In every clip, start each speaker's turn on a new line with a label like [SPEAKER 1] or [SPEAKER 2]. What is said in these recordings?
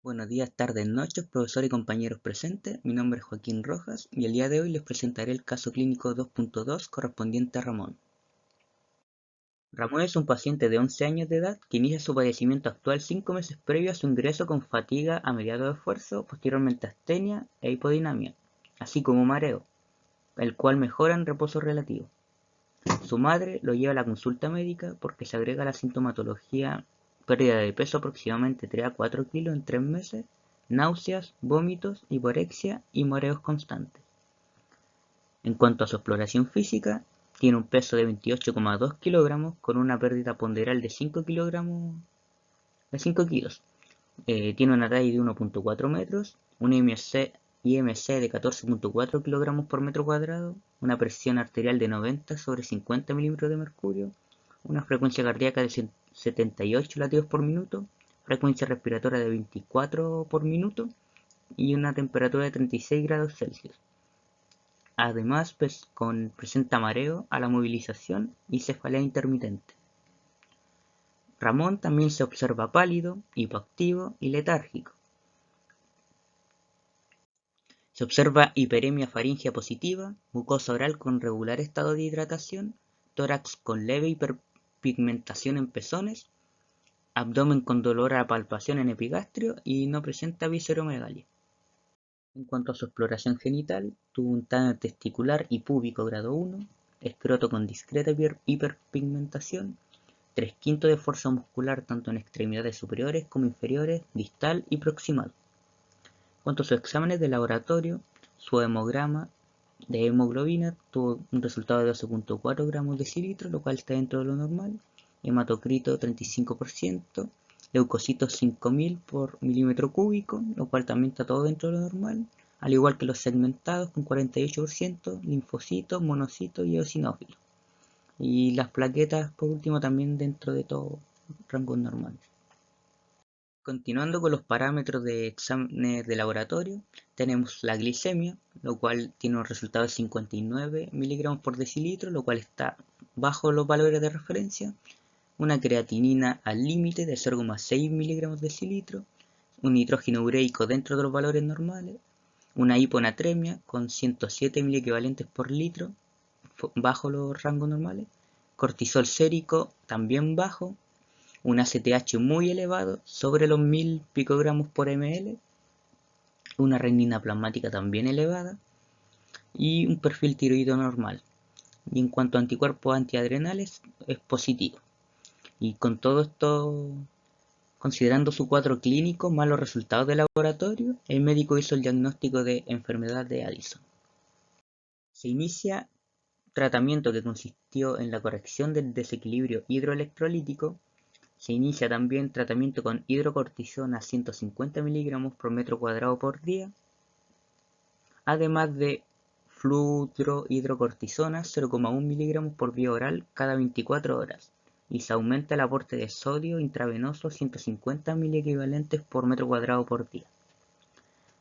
[SPEAKER 1] Buenos días, tardes, noches, profesor y compañeros presentes. Mi nombre es Joaquín Rojas y el día de hoy les presentaré el caso clínico 2.2 correspondiente a Ramón. Ramón es un paciente de 11 años de edad que inicia su padecimiento actual 5 meses previo a su ingreso con fatiga a mediado de esfuerzo, posteriormente astenia e hipodinamia, así como mareo, el cual mejora en reposo relativo. Su madre lo lleva a la consulta médica porque se agrega a la sintomatología pérdida de peso aproximadamente 3 a 4 kilos en 3 meses, náuseas, vómitos, hiporexia y mareos constantes. En cuanto a su exploración física, tiene un peso de 28,2 kilogramos con una pérdida ponderal de 5 kilogramos de 5 kilos. Tiene una talla de 1,4 metros, un IMC de 14,4 kilogramos por metro cuadrado, una presión arterial de 90 sobre 50 milímetros de mercurio, una frecuencia cardíaca de 78 latidos por minuto, frecuencia respiratoria de 24 por minuto y una temperatura de 36 grados Celsius. Además, presenta mareo a la movilización y cefalea intermitente. Ramón también se observa pálido, hipoactivo y letárgico. Se observa hiperemia faríngea positiva, mucosa oral con regular estado de hidratación, tórax con leve hiperpigmentación en pezones, abdomen con dolor a palpación en epigastrio y no presenta visceromegalia. En cuanto a su exploración genital, tuvo un tano testicular y púbico grado 1, escroto con discreta hiperpigmentación, 3/5 de fuerza muscular tanto en extremidades superiores como inferiores, distal y proximal. En cuanto a sus exámenes de laboratorio, su hemograma de hemoglobina tuvo un resultado de 12,4 gramos de cilitro, lo cual está dentro de lo normal, hematocrito 35%, leucocitos 5000 por milímetro cúbico, lo cual también está todo dentro de lo normal, al igual que los segmentados con 48%, linfocitos, monocitos y eosinófilos. Y las plaquetas, por último, también dentro de todo rangos normales. Continuando con los parámetros de exámenes de laboratorio, tenemos la glicemia, lo cual tiene un resultado de 59 miligramos por decilitro, lo cual está bajo los valores de referencia, una creatinina al límite de 0,6 miligramos por decilitro, un nitrógeno ureico dentro de los valores normales, una hiponatremia con 107 miliequivalentes por litro, bajo los rangos normales, cortisol sérico también bajo, un ACTH muy elevado, sobre los 1000 picogramos por ml, una renina plasmática también elevada y un perfil tiroideo normal. Y en cuanto a anticuerpos antiadrenales, es positivo. Y con todo esto, considerando su cuadro clínico más los resultados de laboratorio, el médico hizo el diagnóstico de enfermedad de Addison. Se inicia tratamiento que consistió en la corrección del desequilibrio hidroelectrolítico. Se inicia también tratamiento con hidrocortisona 150 miligramos por metro cuadrado por día, además de fluorohidrocortisona 0,1 miligramos por vía oral cada 24 horas, y se aumenta el aporte de sodio intravenoso 150 miliequivalentes por metro cuadrado por día.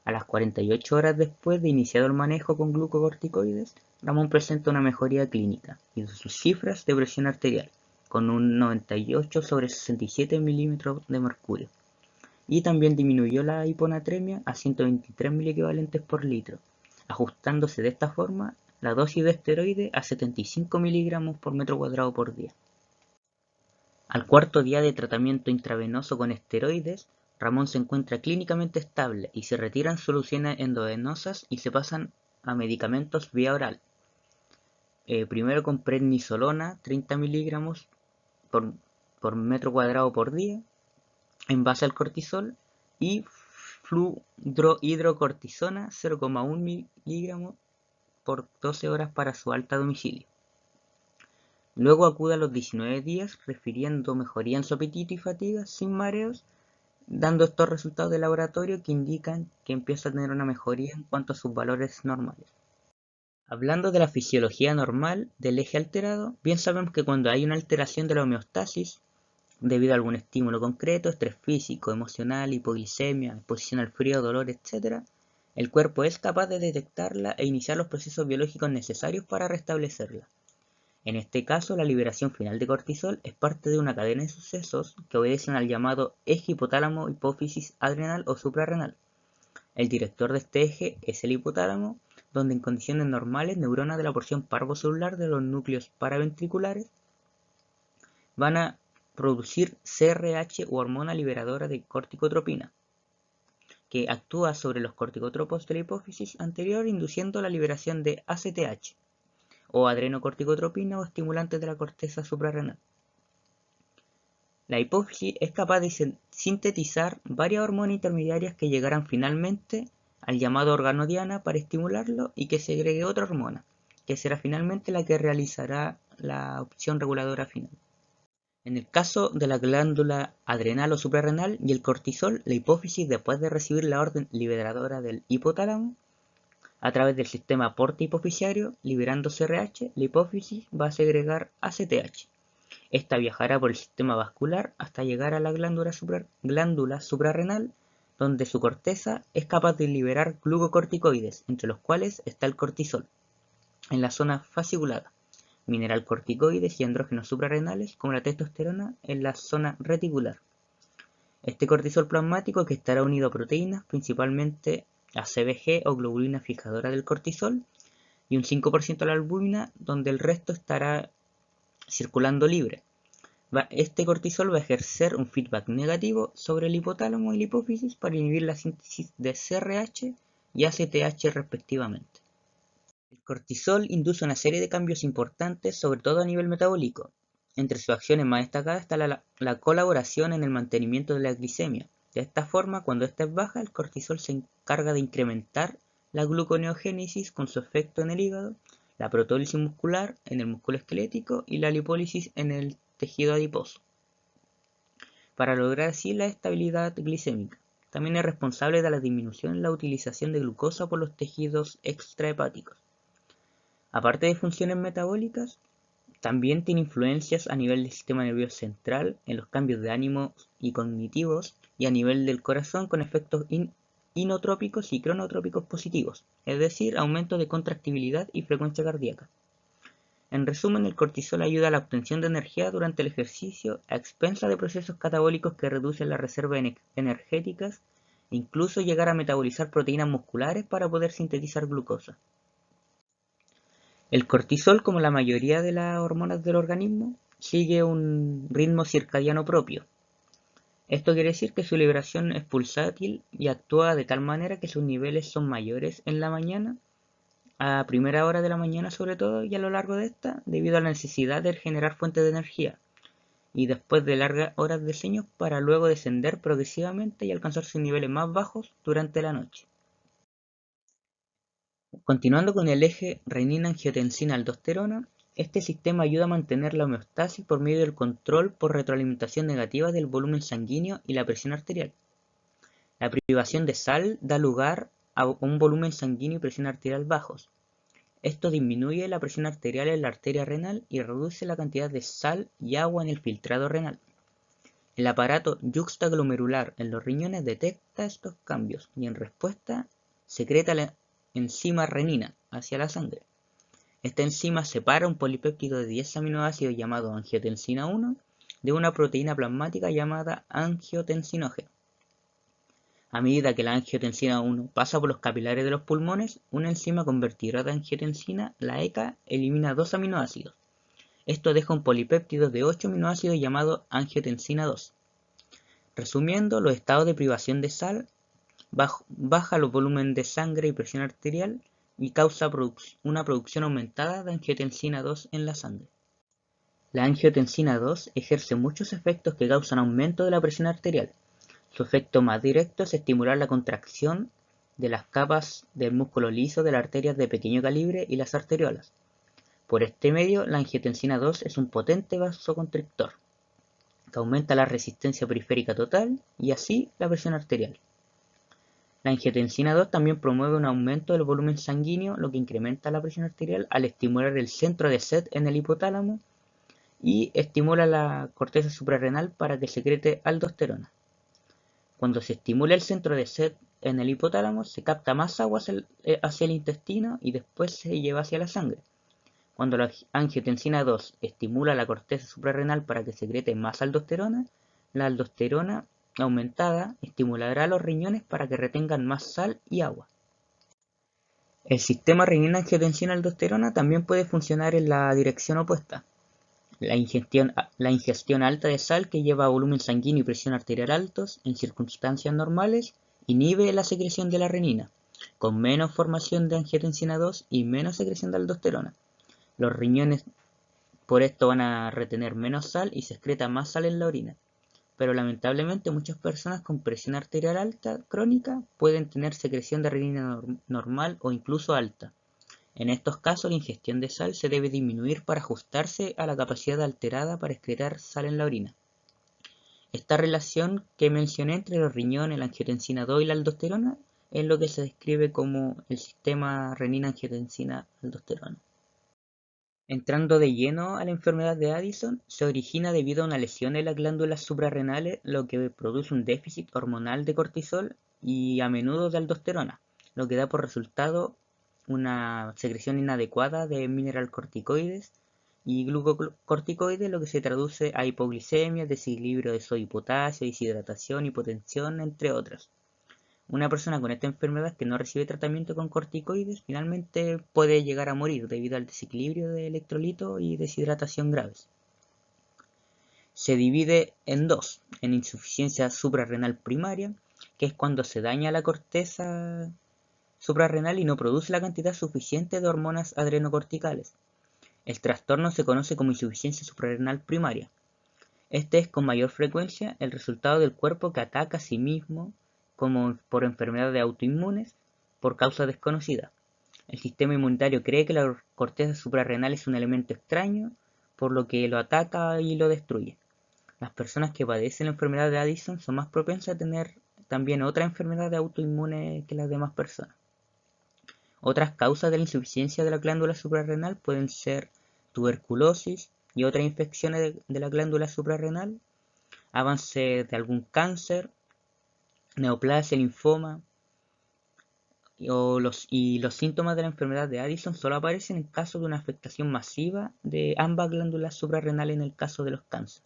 [SPEAKER 1] A las 48 horas después de iniciado el manejo con glucocorticoides, Ramón presenta una mejoría clínica y sus cifras de presión arterial, con un 98 sobre 67 milímetros de mercurio, y también disminuyó la hiponatremia a 123 miliequivalentes por litro, ajustándose de esta forma la dosis de esteroide a 75 miligramos por metro cuadrado por día. Al cuarto día de tratamiento intravenoso con esteroides, Ramón se encuentra clínicamente estable y se retiran soluciones endovenosas y se pasan a medicamentos vía oral. Primero con prednisolona 30 miligramos por metro cuadrado por día en base al cortisol y fluorohidrocortisona 0,1 miligramos por 12 horas para su alta a domicilio. Luego acude a los 19 días refiriendo mejoría en su apetito y fatiga sin mareos, dando estos resultados de laboratorio que indican que empieza a tener una mejoría en cuanto a sus valores normales. Hablando de la fisiología normal del eje alterado, bien sabemos que cuando hay una alteración de la homeostasis, debido a algún estímulo concreto, estrés físico, emocional, hipoglicemia, exposición al frío, dolor, etc., el cuerpo es capaz de detectarla e iniciar los procesos biológicos necesarios para restablecerla. En este caso, la liberación final de cortisol es parte de una cadena de sucesos que obedecen al llamado eje hipotálamo-hipófisis-adrenal o suprarrenal. El director de este eje es el hipotálamo, donde en condiciones normales neuronas de la porción parvocelular de los núcleos paraventriculares van a producir CRH u hormona liberadora de corticotropina, que actúa sobre los corticotropos de la hipófisis anterior induciendo la liberación de ACTH o adrenocorticotropina o estimulantes de la corteza suprarrenal. La hipófisis es capaz de sintetizar varias hormonas intermediarias que llegarán finalmente al llamado órgano diana para estimularlo y que segregue otra hormona, que será finalmente la que realizará la opción reguladora final. En el caso de la glándula adrenal o suprarrenal y el cortisol, la hipófisis, después de recibir la orden liberadora del hipotálamo, a través del sistema porta hipoficiario, liberando CRH, la hipófisis va a segregar ACTH. Esta viajará por el sistema vascular hasta llegar a la glándula suprarrenal, donde su corteza es capaz de liberar glucocorticoides, entre los cuales está el cortisol, en la zona fasciculada, mineralcorticoides y andrógenos suprarrenales, como la testosterona, en la zona reticular. Este cortisol plasmático, que estará unido a proteínas, principalmente a CBG o globulina fijadora del cortisol, y un 5% a la albúmina, donde el resto estará circulando libre. Este cortisol va a ejercer un feedback negativo sobre el hipotálamo y la hipófisis para inhibir la síntesis de CRH y ACTH respectivamente. El cortisol induce una serie de cambios importantes, sobre todo a nivel metabólico. Entre sus acciones más destacadas está la colaboración en el mantenimiento de la glicemia. De esta forma, cuando ésta es baja, el cortisol se encarga de incrementar la gluconeogénesis con su efecto en el hígado, la protólisis muscular en el músculo esquelético y la lipólisis en el tejido adiposo, para lograr así la estabilidad glicémica. También es responsable de la disminución en la utilización de glucosa por los tejidos extrahepáticos. Aparte de funciones metabólicas, también tiene influencias a nivel del sistema nervioso central, en los cambios de ánimo y cognitivos, y a nivel del corazón con efectos inotrópicos y cronotrópicos positivos, es decir, aumento de contractibilidad y frecuencia cardíaca. En resumen, el cortisol ayuda a la obtención de energía durante el ejercicio a expensas de procesos catabólicos que reducen las reservas energéticas e incluso llegar a metabolizar proteínas musculares para poder sintetizar glucosa. El cortisol, como la mayoría de las hormonas del organismo, sigue un ritmo circadiano propio. Esto quiere decir que su liberación es pulsátil y actúa de tal manera que sus niveles son mayores en la mañana, a primera hora de la mañana sobre todo, y a lo largo de esta, debido a la necesidad de generar fuentes de energía, y después de largas horas de sueño para luego descender progresivamente y alcanzar sus niveles más bajos durante la noche. Continuando con el eje renina-angiotensina-aldosterona, este sistema ayuda a mantener la homeostasis por medio del control por retroalimentación negativa del volumen sanguíneo y la presión arterial. La privación de sal da lugar a un volumen sanguíneo y presión arterial bajos. Esto disminuye la presión arterial en la arteria renal y reduce la cantidad de sal y agua en el filtrado renal. El aparato yuxtaglomerular en los riñones detecta estos cambios y en respuesta secreta la enzima renina hacia la sangre. Esta enzima separa un polipéptido de 10 aminoácidos llamado angiotensina 1 de una proteína plasmática llamada angiotensinógeno. A medida que la angiotensina 1 pasa por los capilares de los pulmones, una enzima convertidora de angiotensina, la ECA, elimina 2 aminoácidos. Esto deja un polipéptido de 8 aminoácidos llamado angiotensina 2. Resumiendo, los estados de privación de sal baja los volúmenes de sangre y presión arterial y causa una producción aumentada de angiotensina 2 en la sangre. La angiotensina 2 ejerce muchos efectos que causan aumento de la presión arterial. Su efecto más directo es estimular la contracción de las capas del músculo liso de las arterias de pequeño calibre y las arteriolas. Por este medio, la angiotensina 2 es un potente vasoconstrictor que aumenta la resistencia periférica total y así la presión arterial. La angiotensina 2 también promueve un aumento del volumen sanguíneo, lo que incrementa la presión arterial al estimular el centro de sed en el hipotálamo y estimula la corteza suprarrenal para que secrete aldosterona. Cuando se estimula el centro de sed en el hipotálamo, se capta más agua hacia el intestino y después se lleva hacia la sangre. Cuando la angiotensina 2 estimula la corteza suprarrenal para que secrete más aldosterona, la aldosterona aumentada estimulará a los riñones para que retengan más sal y agua. El sistema renina-angiotensina-aldosterona también puede funcionar en la dirección opuesta. La ingestión alta de sal, que lleva a volumen sanguíneo y presión arterial altos en circunstancias normales, inhibe la secreción de la renina, con menos formación de angiotensina 2 y menos secreción de aldosterona. Los riñones por esto van a retener menos sal y se excreta más sal en la orina. Pero lamentablemente muchas personas con presión arterial alta crónica pueden tener secreción de renina normal o incluso alta. En estos casos la ingestión de sal se debe disminuir para ajustarse a la capacidad alterada para excretar sal en la orina. Esta relación que mencioné entre los riñones, la angiotensina 2 y la aldosterona es lo que se describe como el sistema renina-angiotensina-aldosterona. Entrando de lleno a la enfermedad de Addison, se origina debido a una lesión en las glándulas suprarrenales, lo que produce un déficit hormonal de cortisol y a menudo de aldosterona, lo que da por resultado una secreción inadecuada de mineralcorticoides y glucocorticoides, lo que se traduce a hipoglicemia, desequilibrio de sodio y potasio, deshidratación, hipotensión, entre otras. Una persona con esta enfermedad que no recibe tratamiento con corticoides finalmente puede llegar a morir debido al desequilibrio de electrolitos y deshidratación graves. Se divide en dos, en insuficiencia suprarrenal primaria, que es cuando se daña la corteza suprarrenal y no produce la cantidad suficiente de hormonas adrenocorticales. El trastorno se conoce como insuficiencia suprarrenal primaria. Este es con mayor frecuencia el resultado del cuerpo que ataca a sí mismo como por enfermedades autoinmunes por causa desconocida. El sistema inmunitario cree que la corteza suprarrenal es un elemento extraño, por lo que lo ataca y lo destruye. Las personas que padecen la enfermedad de Addison son más propensas a tener también otra enfermedad autoinmune que las demás personas. Otras causas de la insuficiencia de la glándula suprarrenal pueden ser tuberculosis y otras infecciones de la glándula suprarrenal, avance de algún cáncer, neoplasia, linfoma, y los síntomas de la enfermedad de Addison solo aparecen en caso de una afectación masiva de ambas glándulas suprarrenales en el caso de los cánceres,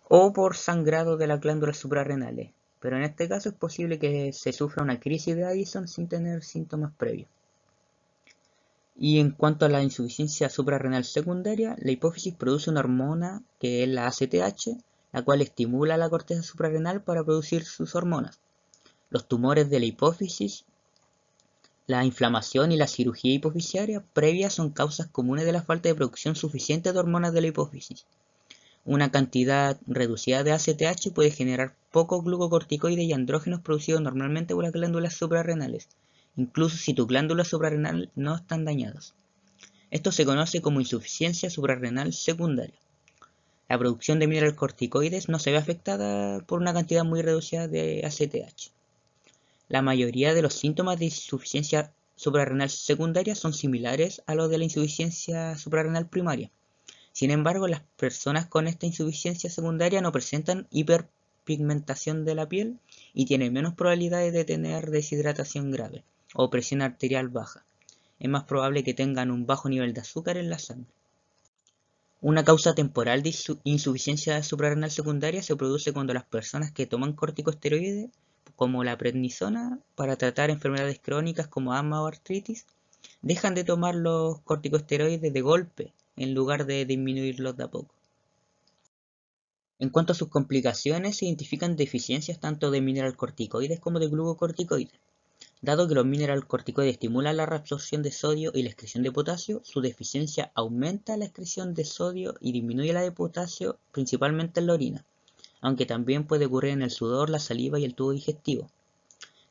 [SPEAKER 1] o por sangrado de las glándulas suprarrenales, pero en este caso es posible que se sufra una crisis de Addison sin tener síntomas previos. Y en cuanto a la insuficiencia suprarrenal secundaria, la hipófisis produce una hormona que es la ACTH, la cual estimula la corteza suprarrenal para producir sus hormonas. Los tumores de la hipófisis, la inflamación y la cirugía hipofisiaria previa son causas comunes de la falta de producción suficiente de hormonas de la hipófisis. Una cantidad reducida de ACTH puede generar pocos glucocorticoides y andrógenos producidos normalmente por las glándulas suprarrenales, incluso si tus glándulas suprarrenales no están dañadas. Esto se conoce como insuficiencia suprarrenal secundaria. La producción de mineralcorticoides no se ve afectada por una cantidad muy reducida de ACTH. La mayoría de los síntomas de insuficiencia suprarrenal secundaria son similares a los de la insuficiencia suprarrenal primaria. Sin embargo, las personas con esta insuficiencia secundaria no presentan hiperpigmentación de la piel y tienen menos probabilidades de tener deshidratación grave o presión arterial baja. Es más probable que tengan un bajo nivel de azúcar en la sangre. Una causa temporal de insuficiencia suprarrenal secundaria se produce cuando las personas que toman corticosteroides, como la prednisona, para tratar enfermedades crónicas como asma o artritis, dejan de tomar los corticosteroides de golpe en lugar de disminuirlos de a poco. En cuanto a sus complicaciones, se identifican deficiencias tanto de mineralcorticoides como de glucocorticoides. Dado que los mineralcorticoides estimulan la reabsorción de sodio y la excreción de potasio, su deficiencia aumenta la excreción de sodio y disminuye la de potasio, principalmente en la orina, aunque también puede ocurrir en el sudor, la saliva y el tubo digestivo.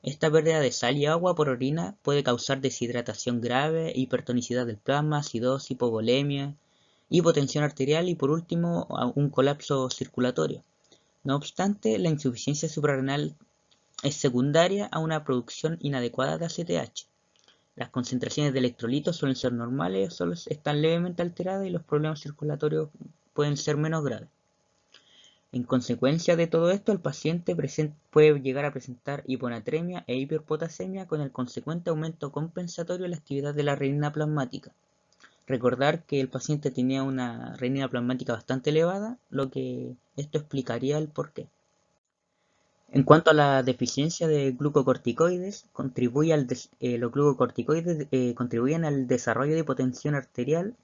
[SPEAKER 1] Esta pérdida de sal y agua por orina puede causar deshidratación grave, hipertonicidad del plasma, acidosis, hipovolemia, hipotensión arterial y por último un colapso circulatorio. No obstante, la insuficiencia suprarrenal es secundaria a una producción inadecuada de ACTH. Las concentraciones de electrolitos suelen ser normales o solo están levemente alteradas y los problemas circulatorios pueden ser menos graves. En consecuencia de todo esto, el paciente puede llegar a presentar hiponatremia e hiperpotasemia con el consecuente aumento compensatorio de la actividad de la renina plasmática. Recordar que el paciente tenía una renina plasmática bastante elevada, lo que esto explicaría el porqué. En cuanto a la deficiencia de glucocorticoides, los glucocorticoides contribuyen al desarrollo de hipotensión arterial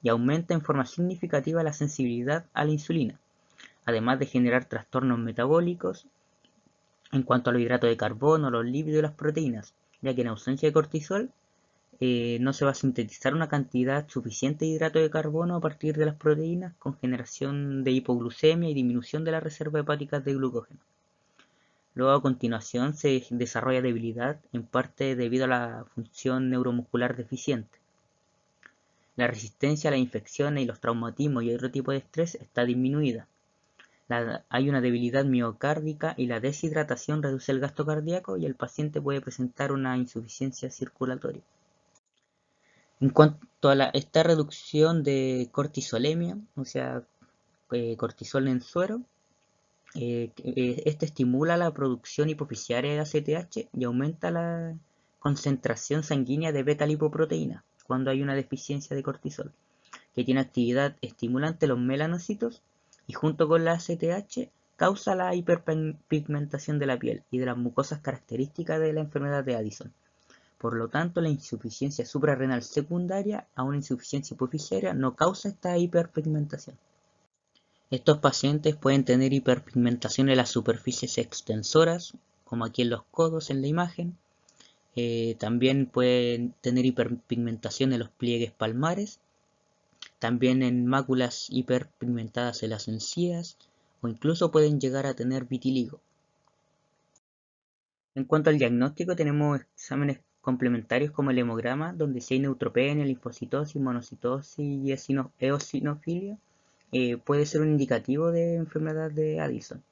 [SPEAKER 1] y aumenta en forma significativa la sensibilidad a la insulina, además de generar trastornos metabólicos en cuanto a los hidratos de carbono, los lípidos y las proteínas, ya que en ausencia de cortisol no se va a sintetizar una cantidad suficiente de hidrato de carbono a partir de las proteínas, con generación de hipoglucemia y disminución de las reservas hepáticas de glucógeno. Luego a continuación se desarrolla debilidad, en parte debido a la función neuromuscular deficiente. La resistencia a las infecciones y los traumatismos y otro tipo de estrés está disminuida. Hay una debilidad miocárdica y la deshidratación reduce el gasto cardíaco y el paciente puede presentar una insuficiencia circulatoria. En cuanto a esta reducción de cortisolemia, o sea, cortisol en suero, este estimula la producción hipofisiaria de ACTH y aumenta la concentración sanguínea de beta-lipoproteína cuando hay una deficiencia de cortisol, que tiene actividad estimulante en los melanocitos y junto con la ACTH causa la hiperpigmentación de la piel y de las mucosas características de la enfermedad de Addison. Por lo tanto, la insuficiencia suprarrenal secundaria a una insuficiencia hipofisiaria no causa esta hiperpigmentación. Estos pacientes pueden tener hiperpigmentación en las superficies extensoras, como aquí en los codos en la imagen. También pueden tener hiperpigmentación en los pliegues palmares, también en máculas hiperpigmentadas en las encías, o incluso pueden llegar a tener vitiligo. En cuanto al diagnóstico, tenemos exámenes complementarios como el hemograma, donde si hay neutropenia, linfocitosis, monocitosis y eosinofilia, puede ser un indicativo de enfermedad de Addison.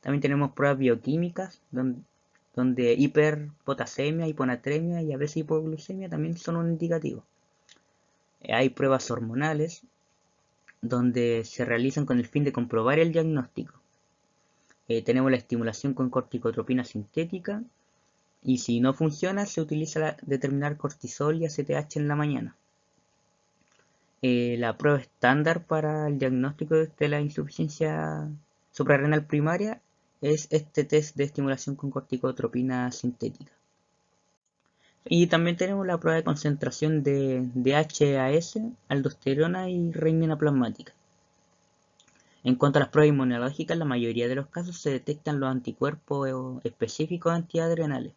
[SPEAKER 1] También tenemos pruebas bioquímicas, donde hiperpotasemia, hiponatremia y a veces hipoglucemia también son un indicativo. Hay pruebas hormonales, donde se realizan con el fin de comprobar el diagnóstico. Tenemos la estimulación con corticotropina sintética, y si no funciona, se utiliza determinar cortisol y ACTH en la mañana. La prueba estándar para el diagnóstico de la insuficiencia suprarrenal primaria es este test de estimulación con corticotropina sintética. Y también tenemos la prueba de concentración de DHAS, aldosterona y renina plasmática. En cuanto a las pruebas inmunológicas, en la mayoría de los casos se detectan los anticuerpos específicos antiadrenales.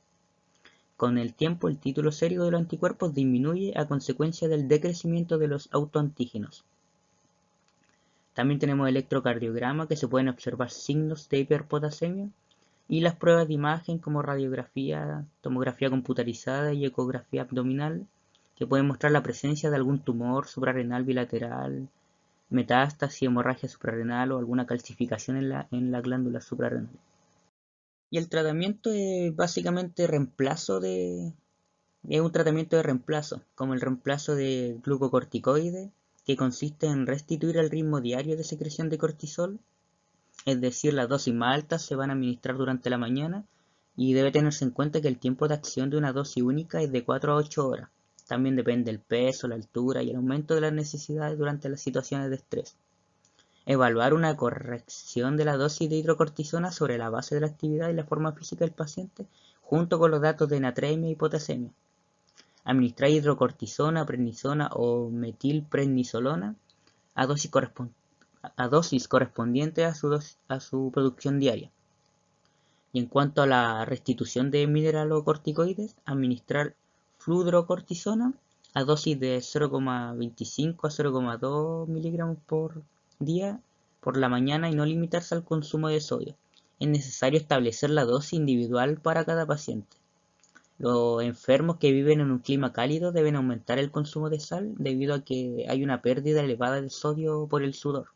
[SPEAKER 1] Con el tiempo, el título sérico de los anticuerpos disminuye a consecuencia del decrecimiento de los autoantígenos. También tenemos electrocardiograma, que se pueden observar signos de hiperpotasemia, y las pruebas de imagen como radiografía, tomografía computarizada y ecografía abdominal, que pueden mostrar la presencia de algún tumor suprarrenal bilateral, metástasis, hemorragia suprarrenal o alguna calcificación en la glándula suprarrenal. Y el tratamiento es básicamente es un tratamiento de reemplazo, como el reemplazo de glucocorticoides, que consiste en restituir el ritmo diario de secreción de cortisol, es decir, las dosis más altas se van a administrar durante la mañana y debe tenerse en cuenta que el tiempo de acción de una dosis única es de 4 a 8 horas. También depende del peso, la altura y el aumento de las necesidades durante las situaciones de estrés. Evaluar una corrección de la dosis de hidrocortisona sobre la base de la actividad y la forma física del paciente, junto con los datos de natremia y hipotasemia. Administrar hidrocortisona, prednisona o metilprednisolona a dosis correspondientes a su producción diaria. Y en cuanto a la restitución de mineralocorticoides, administrar fludrocortisona a dosis de 0,25 a 0,2 miligramos por día por la mañana y no limitarse al consumo de sodio. Es necesario establecer la dosis individual para cada paciente. Los enfermos que viven en un clima cálido deben aumentar el consumo de sal debido a que hay una pérdida elevada de sodio por el sudor.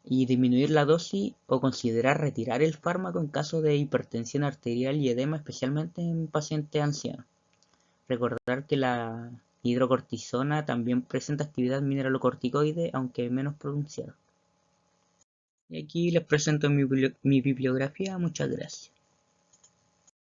[SPEAKER 1] Y disminuir la dosis o considerar retirar el fármaco en caso de hipertensión arterial y edema, especialmente en pacientes ancianos. Recordar que la hidrocortisona también presenta actividad mineralocorticoide, aunque menos pronunciada. Y aquí les presento mi bibliografía. Muchas gracias.